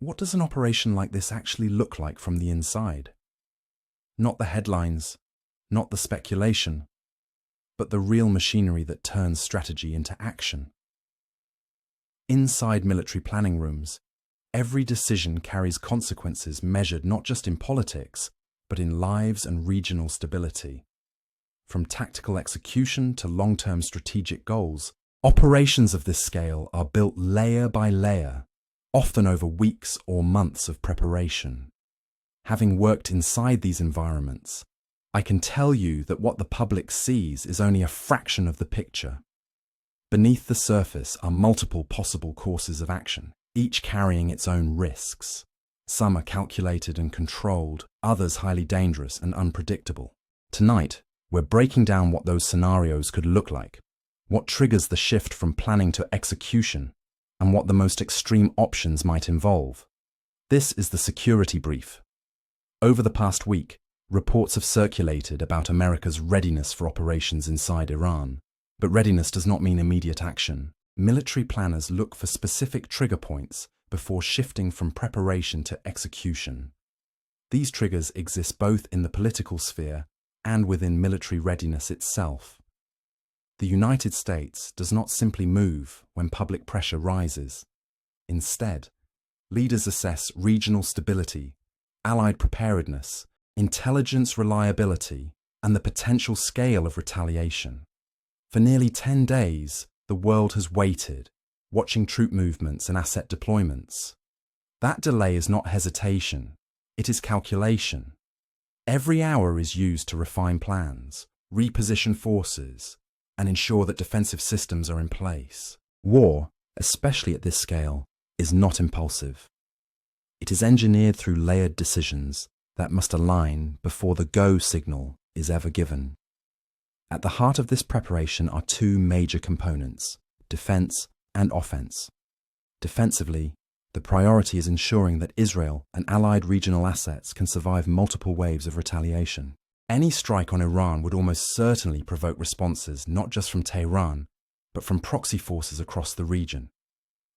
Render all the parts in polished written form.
What does an operation like this actually look like from the inside? Not the headlines, not the speculation, but the real machinery that turns strategy into action. Inside military planning rooms, every decision carries consequences measured not just in politics, but in lives and regional stability. From tactical execution to long-term strategic goals, operations of this scale are built layer by layer, often over weeks or months of preparation. Having worked inside these environments, I can tell you that what the public sees is only a fraction of the picture. Beneath the surface are multiple possible courses of action, each carrying its own risks. Some are calculated and controlled, others highly dangerous and unpredictable. Tonight, we're breaking down what those scenarios could look like, what triggers the shift from planning to execution, and what the most extreme options might involve. This is the security brief. Over the past week, reports have circulated about America's readiness for operations inside Iran. But readiness does not mean immediate action. Military planners look for specific trigger points before shifting from preparation to execution. These triggers exist both in the political sphere and within military readiness itself. The United States does not simply move when public pressure rises. Instead, leaders assess regional stability, allied preparedness, intelligence reliability, and the potential scale of retaliation. For nearly 10 days, the world has waited, watching troop movements and asset deployments. That delay is not hesitation, it is calculation. Every hour is used to refine plans, reposition forces, and ensure that defensive systems are in place. War, especially at this scale, is not impulsive. It is engineered through layered decisions that must align before the go signal is ever given. At the heart of this preparation are two major components, defense and offense. Defensively, the priority is ensuring that Israel and allied regional assets can survive multiple waves of retaliation. Any strike on Iran would almost certainly provoke responses not just from Tehran, but from proxy forces across the region.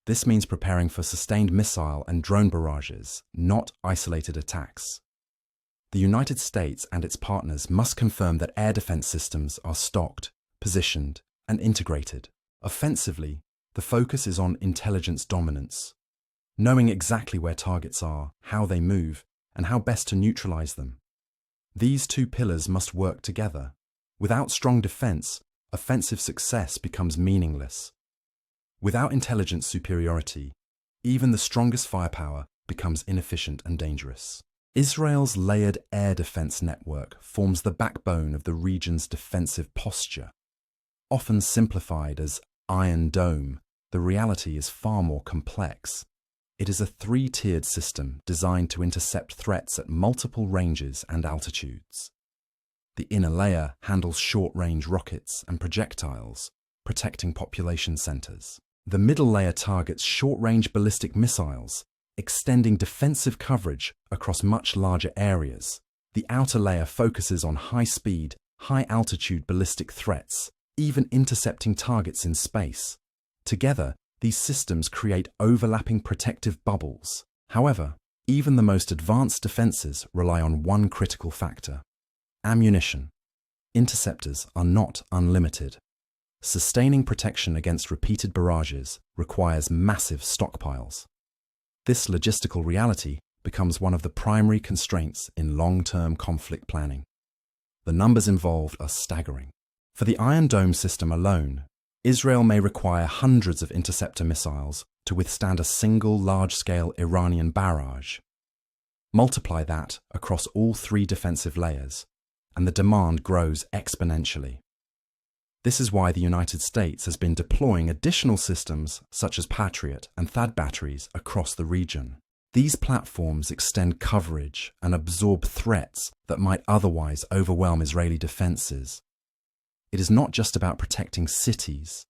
This means preparing for sustained missile and drone barrages, not isolated attacks. The United States and its partners must confirm that air defense systems are stocked, positioned, and integrated. Offensively, the focus is on intelligence dominance, knowing exactly where targets are, how they move, and how best to neutralize them. These two pillars must work together. Without strong defense, offensive success becomes meaningless. Without intelligence superiority, even the strongest firepower becomes inefficient and dangerous. Israel's layered air defense network forms the backbone of the region's defensive posture. Often simplified as Iron Dome, the reality is far more complex. It is a three-tiered system designed to intercept threats at multiple ranges and altitudes. The inner layer handles short-range rockets and projectiles, protecting population centers. The middle layer targets short-range ballistic missiles, extending defensive coverage across much larger areas. The outer layer focuses on high-speed, high-altitude ballistic threats, even intercepting targets in space. Together, these systems create overlapping protective bubbles. However, even the most advanced defenses rely on one critical factor: ammunition. Interceptors are not unlimited. Sustaining protection against repeated barrages requires massive stockpiles. This logistical reality becomes one of the primary constraints in long-term conflict planning. The numbers involved are staggering. For the Iron Dome system alone, Israel may require hundreds of interceptor missiles to withstand a single large-scale Iranian barrage. Multiply that across all three defensive layers, and the demand grows exponentially. This is why the United States has been deploying additional systems such as Patriot and THAAD batteries across the region. These platforms extend coverage and absorb threats that might otherwise overwhelm Israeli defenses. It is not just about protecting cities.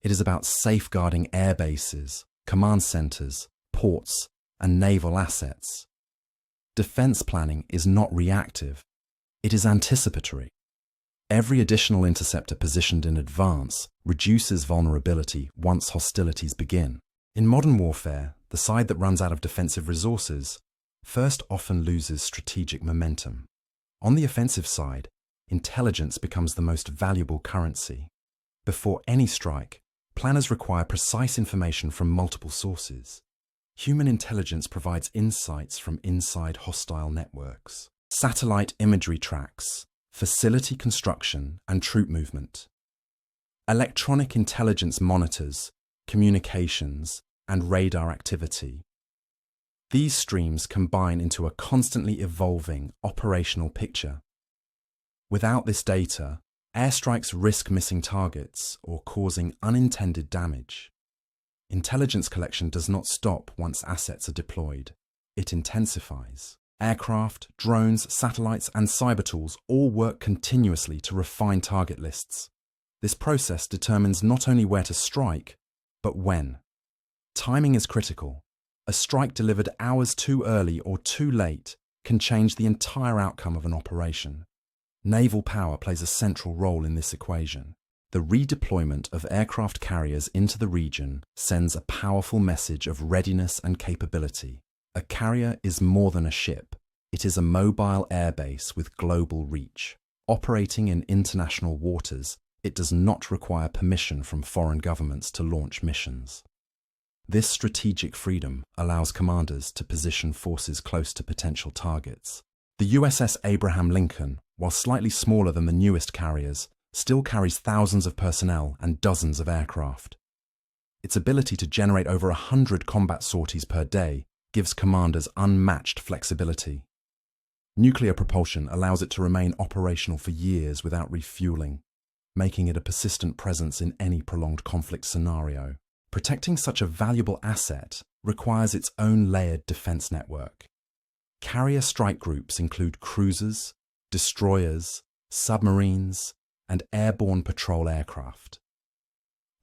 It is about safeguarding air bases, command centers, ports, and naval assets. Defense planning is not reactive. It is anticipatory. Every additional interceptor positioned in advance reduces vulnerability once hostilities begin. In modern warfare, the side that runs out of defensive resources first often loses strategic momentum. On the offensive side, intelligence becomes the most valuable currency. Before any strike, planners require precise information from multiple sources. Human intelligence provides insights from inside hostile networks. Satellite imagery tracks facility construction and troop movement. Electronic intelligence monitors communications and radar activity. These streams combine into a constantly evolving operational picture. Without this data, airstrikes risk missing targets or causing unintended damage. Intelligence collection does not stop once assets are deployed. It intensifies. Aircraft, drones, satellites, and cyber tools all work continuously to refine target lists. This process determines not only where to strike, but when. Timing is critical. A strike delivered hours too early or too late can change the entire outcome of an operation. Naval power plays a central role in this equation. The redeployment of aircraft carriers into the region sends a powerful message of readiness and capability. A carrier is more than a ship. It is a mobile airbase with global reach. Operating in international waters, it does not require permission from foreign governments to launch missions. This strategic freedom allows commanders to position forces close to potential targets. The USS Abraham Lincoln, while slightly smaller than the newest carriers, still carries thousands of personnel and dozens of aircraft. Its ability to generate over 100 combat sorties per day gives commanders unmatched flexibility. Nuclear propulsion allows it to remain operational for years without refueling, making it a persistent presence in any prolonged conflict scenario. Protecting such a valuable asset requires its own layered defense network. Carrier strike groups include cruisers, destroyers, submarines, and airborne patrol aircraft.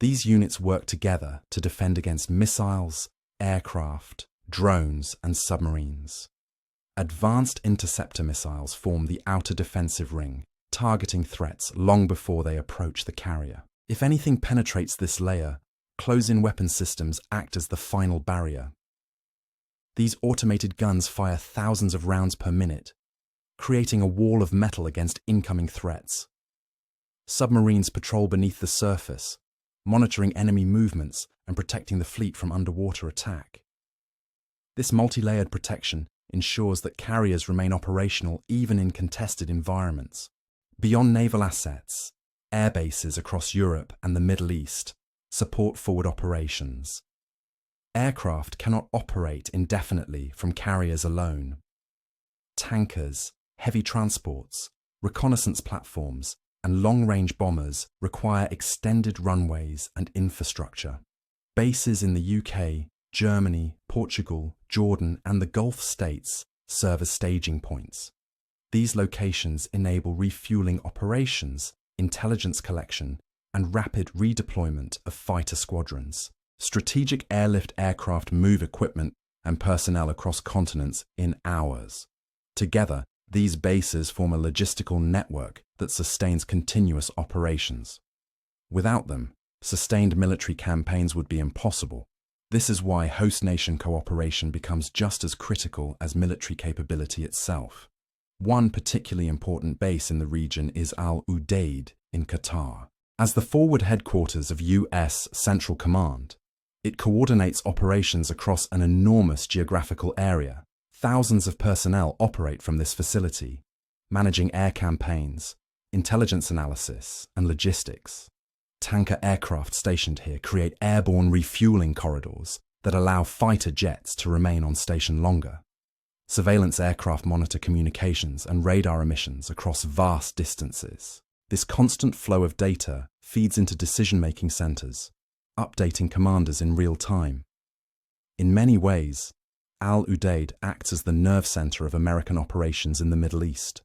These units work together to defend against missiles, aircraft, drones, and submarines. Advanced interceptor missiles form the outer defensive ring, targeting threats long before they approach the carrier. If anything penetrates this layer, close-in weapon systems act as the final barrier. These automated guns fire thousands of rounds per minute, creating a wall of metal against incoming threats. Submarines patrol beneath the surface, monitoring enemy movements and protecting the fleet from underwater attack. This multi-layered protection ensures that carriers remain operational even in contested environments. Beyond naval assets, air bases across Europe and the Middle East support forward operations. Aircraft cannot operate indefinitely from carriers alone. Tankers, heavy transports, reconnaissance platforms, and long-range bombers require extended runways and infrastructure. Bases in the UK, Germany, Portugal, Jordan, and the Gulf states serve as staging points. These locations enable refueling operations, intelligence collection, and rapid redeployment of fighter squadrons. Strategic airlift aircraft move equipment and personnel across continents in hours. Together, these bases form a logistical network that sustains continuous operations. Without them, sustained military campaigns would be impossible. This is why host nation cooperation becomes just as critical as military capability itself. One particularly important base in the region is Al Udeid in Qatar. As the forward headquarters of US Central Command, it coordinates operations across an enormous geographical area. Thousands of personnel operate from this facility, managing air campaigns, intelligence analysis, and logistics. Tanker aircraft stationed here create airborne refueling corridors that allow fighter jets to remain on station longer. Surveillance aircraft monitor communications and radar emissions across vast distances. This constant flow of data feeds into decision-making centers, updating commanders in real time. In many ways, Al Udeid acts as the nerve center of American operations in the Middle East,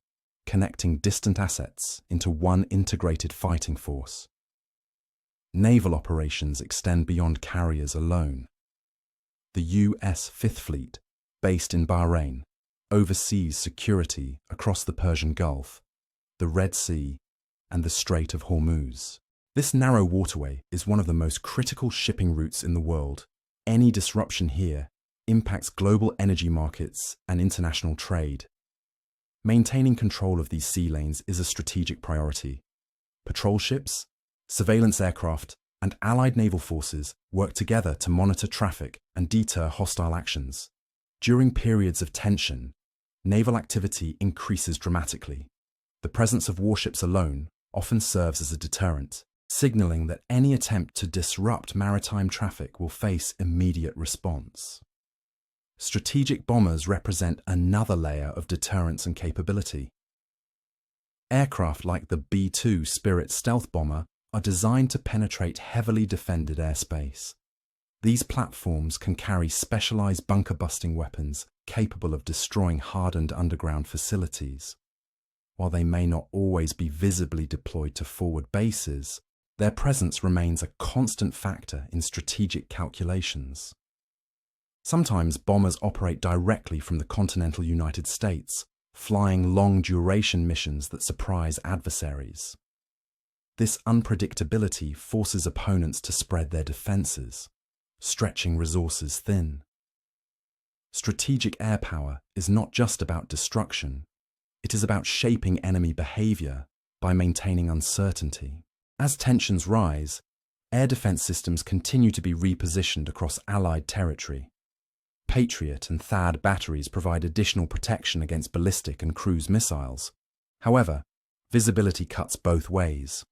connecting distant assets into one integrated fighting force. Naval operations extend beyond carriers alone. The US Fifth Fleet, based in Bahrain, oversees security across the Persian Gulf, the Red Sea, and the Strait of Hormuz. This narrow waterway is one of the most critical shipping routes in the world, Any disruption here impacts global energy markets and international trade. Maintaining control of these sea lanes is a strategic priority. Patrol ships, surveillance aircraft, and allied naval forces work together to monitor traffic and deter hostile actions. During periods of tension, naval activity increases dramatically. The presence of warships alone often serves as a deterrent, signaling that any attempt to disrupt maritime traffic will face immediate response. Strategic bombers represent another layer of deterrence and capability. Aircraft like the B-2 Spirit stealth bomber are designed to penetrate heavily defended airspace. These platforms can carry specialized bunker-busting weapons capable of destroying hardened underground facilities. While they may not always be visibly deployed to forward bases, their presence remains a constant factor in strategic calculations. Sometimes bombers operate directly from the continental United States, flying long-duration missions that surprise adversaries. This unpredictability forces opponents to spread their defenses, stretching resources thin. Strategic air power is not just about destruction, it is about shaping enemy behavior by maintaining uncertainty. As tensions rise, air defense systems continue to be repositioned across Allied territory. Patriot and THAAD batteries provide additional protection against ballistic and cruise missiles. However, visibility cuts both ways.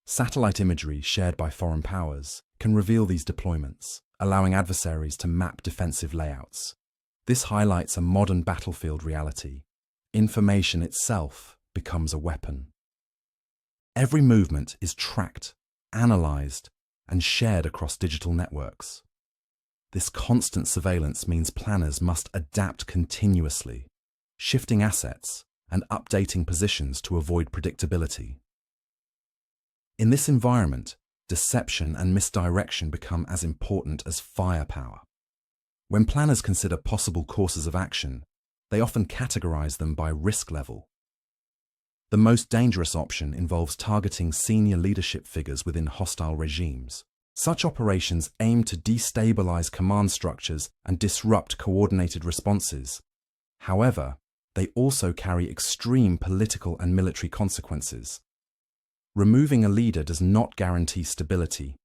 Satellite imagery shared by foreign powers can reveal these deployments, allowing adversaries to map defensive layouts. This highlights a modern battlefield reality. Information itself becomes a weapon. Every movement is tracked, analyzed, and shared across digital networks. This constant surveillance means planners must adapt continuously, shifting assets and updating positions to avoid predictability. In this environment, deception and misdirection become as important as firepower. When planners consider possible courses of action, they often categorize them by risk level. The most dangerous option involves targeting senior leadership figures within hostile regimes. Such operations aim to destabilize command structures and disrupt coordinated responses. However, they also carry extreme political and military consequences. Removing a leader does not guarantee stability.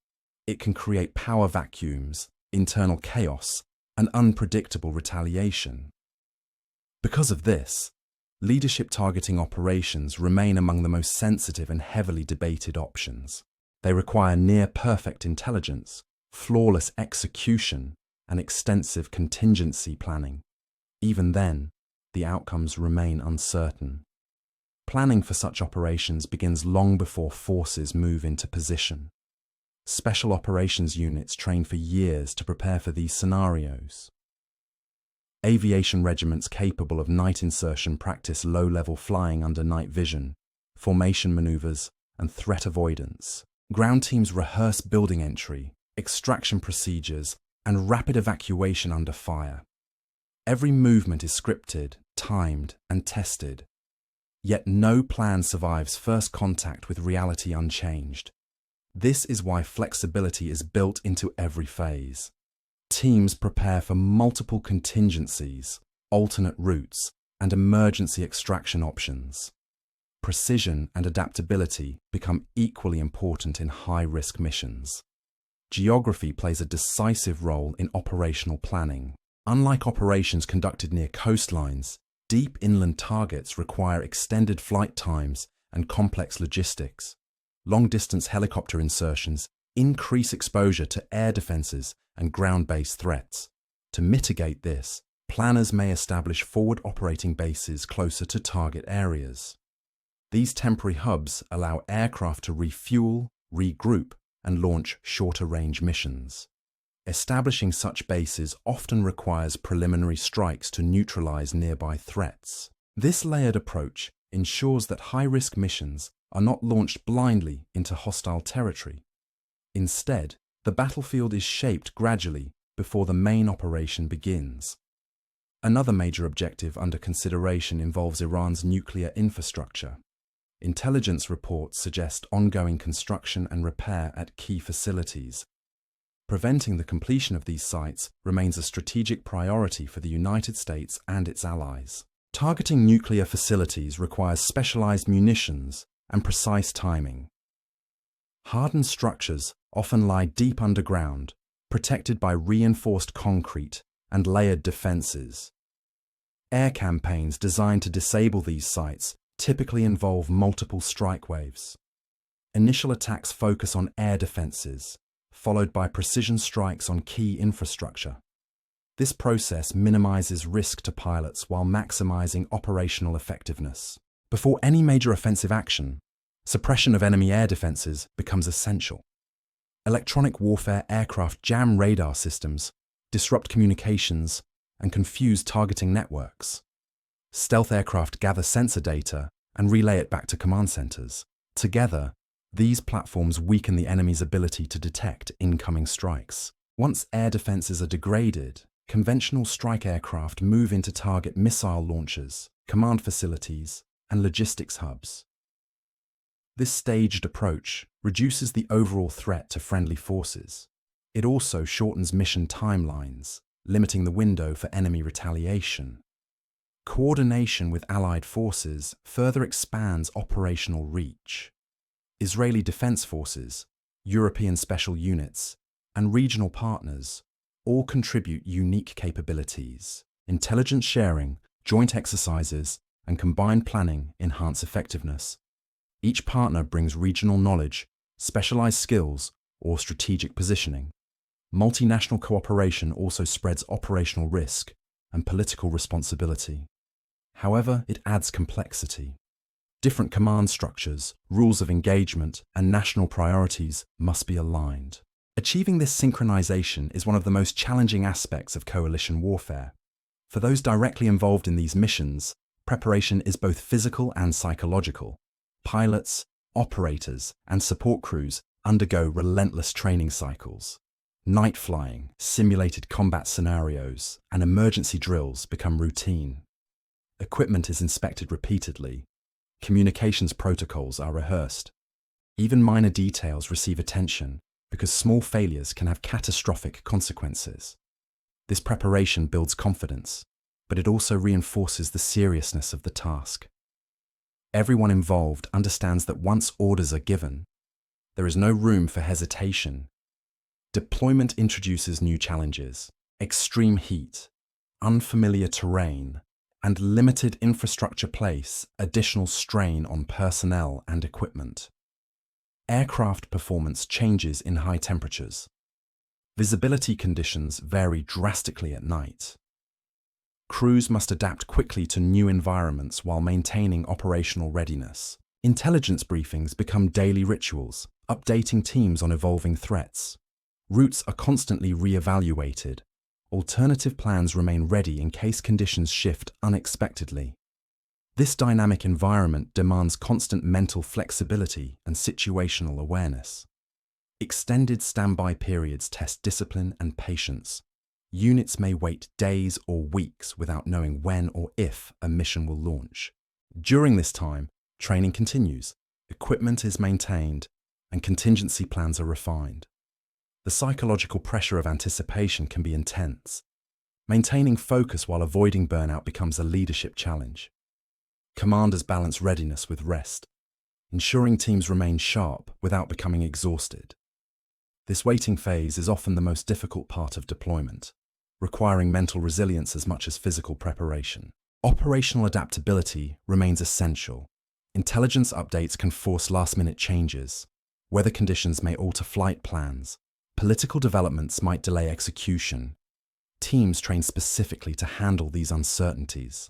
It can create power vacuums, internal chaos, and unpredictable retaliation. Because of this, leadership targeting operations remain among the most sensitive and heavily debated options. They require near-perfect intelligence, flawless execution, and extensive contingency planning. Even then, the outcomes remain uncertain. Planning for such operations begins long before forces move into position. Special operations units train for years to prepare for these scenarios. Aviation regiments capable of night insertion practice low-level flying under night vision, formation maneuvers, and threat avoidance. Ground teams rehearse building entry, extraction procedures, and rapid evacuation under fire. Every movement is scripted, timed, and tested. Yet no plan survives first contact with reality unchanged. This is why flexibility is built into every phase. Teams prepare for multiple contingencies, alternate routes, and emergency extraction options. Precision and adaptability become equally important in high-risk missions. Geography plays a decisive role in operational planning. Unlike operations conducted near coastlines, deep inland targets require extended flight times and complex logistics. Long-distance helicopter insertions increase exposure to air defenses and ground-based threats. To mitigate this, planners may establish forward operating bases closer to target areas. These temporary hubs allow aircraft to refuel, regroup, and launch shorter-range missions. Establishing such bases often requires preliminary strikes to neutralize nearby threats. This layered approach ensures that high-risk missions are not launched blindly into hostile territory. Instead, the battlefield is shaped gradually before the main operation begins. Another major objective under consideration involves Iran's nuclear infrastructure. Intelligence reports suggest ongoing construction and repair at key facilities. Preventing the completion of these sites remains a strategic priority for the United States and its allies. Targeting nuclear facilities requires specialized munitions and precise timing. Hardened structures often lie deep underground, protected by reinforced concrete and layered defenses. Air campaigns designed to disable these sites typically involve multiple strike waves. Initial attacks focus on air defenses, followed by precision strikes on key infrastructure. This process minimizes risk to pilots while maximizing operational effectiveness. Before any major offensive action, suppression of enemy air defenses becomes essential. Electronic warfare aircraft jam radar systems, disrupt communications, and confuse targeting networks. Stealth aircraft gather sensor data and relay it back to command centers. Together, these platforms weaken the enemy's ability to detect incoming strikes. Once air defenses are degraded, conventional strike aircraft move in to target missile launchers, command facilities, and logistics hubs. This staged approach reduces the overall threat to friendly forces. It also shortens mission timelines, limiting the window for enemy retaliation. Coordination with allied forces further expands operational reach. Israeli Defense Forces, European special units, and regional partners all contribute unique capabilities. Intelligence sharing, joint exercises, and combined planning enhance effectiveness. Each partner brings regional knowledge, specialized skills, or strategic positioning. Multinational cooperation also spreads operational risk and political responsibility. However, it adds complexity. Different command structures, rules of engagement, and national priorities must be aligned. Achieving this synchronization is one of the most challenging aspects of coalition warfare. For those directly involved in these missions, preparation is both physical and psychological. Pilots, operators, and support crews undergo relentless training cycles. Night flying, simulated combat scenarios, and emergency drills become routine. Equipment is inspected repeatedly. Communications protocols are rehearsed. Even minor details receive attention because small failures can have catastrophic consequences. This preparation builds confidence, but it also reinforces the seriousness of the task. Everyone involved understands that once orders are given, there is no room for hesitation. Deployment introduces new challenges: extreme heat, unfamiliar terrain, and limited infrastructure place additional strain on personnel and equipment. Aircraft performance changes in high temperatures. Visibility conditions vary drastically at night. Crews must adapt quickly to new environments while maintaining operational readiness. Intelligence briefings become daily rituals, updating teams on evolving threats. Routes are constantly re-evaluated. Alternative plans remain ready in case conditions shift unexpectedly. This dynamic environment demands constant mental flexibility and situational awareness. Extended standby periods test discipline and patience. Units may wait days or weeks without knowing when or if a mission will launch. During this time, training continues, equipment is maintained, and contingency plans are refined. The psychological pressure of anticipation can be intense. Maintaining focus while avoiding burnout becomes a leadership challenge. Commanders balance readiness with rest, ensuring teams remain sharp without becoming exhausted. This waiting phase is often the most difficult part of deployment, requiring mental resilience as much as physical preparation. Operational adaptability remains essential. Intelligence updates can force last-minute changes. Weather conditions may alter flight plans. Political developments might delay execution. Teams train specifically to handle these uncertainties.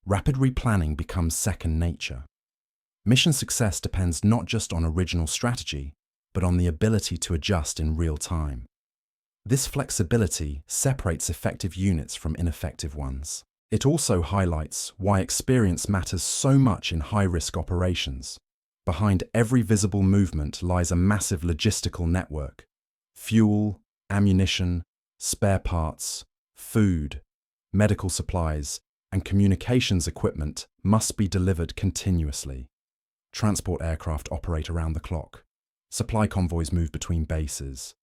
Rapid replanning becomes second nature. Mission success depends not just on original strategy, but on the ability to adjust in real time. This flexibility separates effective units from ineffective ones. It also highlights why experience matters so much in high-risk operations. Behind every visible movement lies a massive logistical network. Fuel, ammunition, spare parts, food, medical supplies, and communications equipment must be delivered continuously. Transport aircraft operate around the clock. Supply convoys move between bases.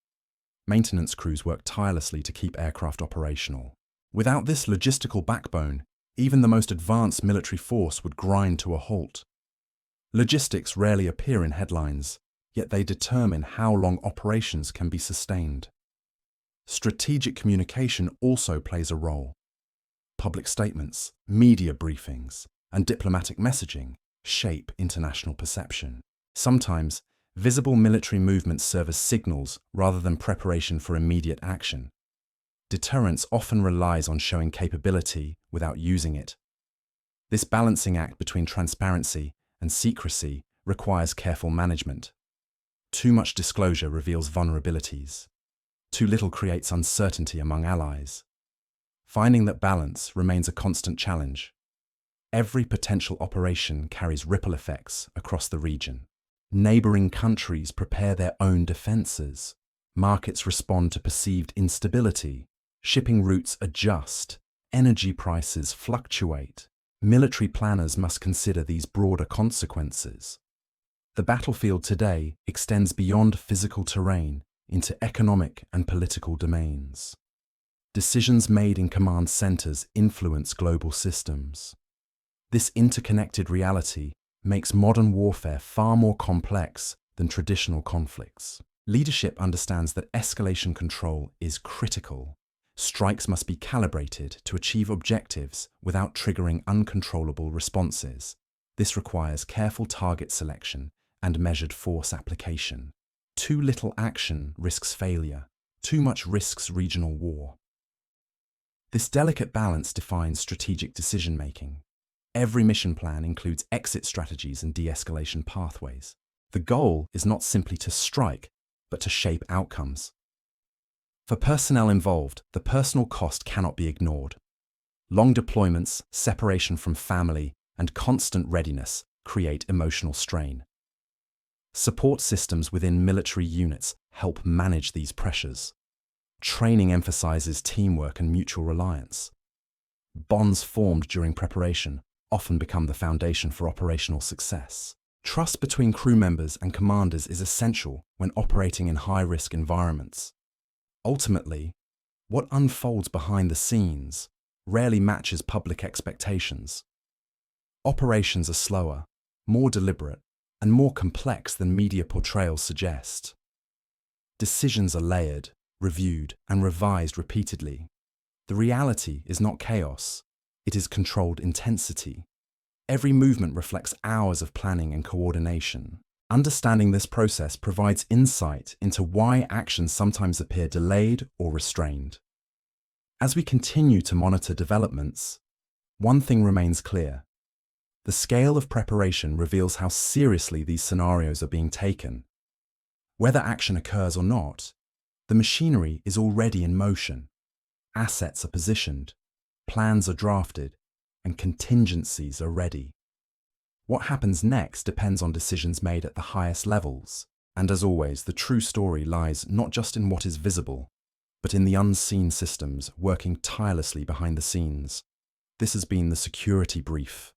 Maintenance crews work tirelessly to keep aircraft operational. Without this logistical backbone, even the most advanced military force would grind to a halt. Logistics rarely appear in headlines, yet they determine how long operations can be sustained. Strategic communication also plays a role. Public statements, media briefings, and diplomatic messaging shape international perception. Sometimes, visible military movements serve as signals rather than preparation for immediate action. Deterrence often relies on showing capability without using it. This balancing act between transparency and secrecy requires careful management. Too much disclosure reveals vulnerabilities. Too little creates uncertainty among allies. Finding that balance remains a constant challenge. Every potential operation carries ripple effects across the region. Neighboring countries prepare their own defenses. Markets respond to perceived instability. Shipping routes adjust. Energy prices fluctuate. Military planners must consider these broader consequences. The battlefield today extends beyond physical terrain into economic and political domains. Decisions made in command centers influence global systems. This interconnected reality makes modern warfare far more complex than traditional conflicts. Leadership understands that escalation control is critical. Strikes must be calibrated to achieve objectives without triggering uncontrollable responses. This requires careful target selection and measured force application. Too little action risks failure. Too much risks regional war. This delicate balance defines strategic decision-making. Every mission plan includes exit strategies and de-escalation pathways. The goal is not simply to strike, but to shape outcomes. For personnel involved, the personal cost cannot be ignored. Long deployments, separation from family, and constant readiness create emotional strain. Support systems within military units help manage these pressures. Training emphasizes teamwork and mutual reliance. Bonds formed during preparation often become the foundation for operational success. Trust between crew members and commanders is essential when operating in high-risk environments. Ultimately, what unfolds behind the scenes rarely matches public expectations. Operations are slower, more deliberate, and more complex than media portrayals suggest. Decisions are layered, reviewed, and revised repeatedly. The reality is not chaos, it is controlled intensity. Every movement reflects hours of planning and coordination. Understanding this process provides insight into why actions sometimes appear delayed or restrained. As we continue to monitor developments, one thing remains clear. The scale of preparation reveals how seriously these scenarios are being taken. Whether action occurs or not, the machinery is already in motion. Assets are positioned, plans are drafted, and contingencies are ready. What happens next depends on decisions made at the highest levels. And as always, the true story lies not just in what is visible, but in the unseen systems working tirelessly behind the scenes. This has been the Security Brief.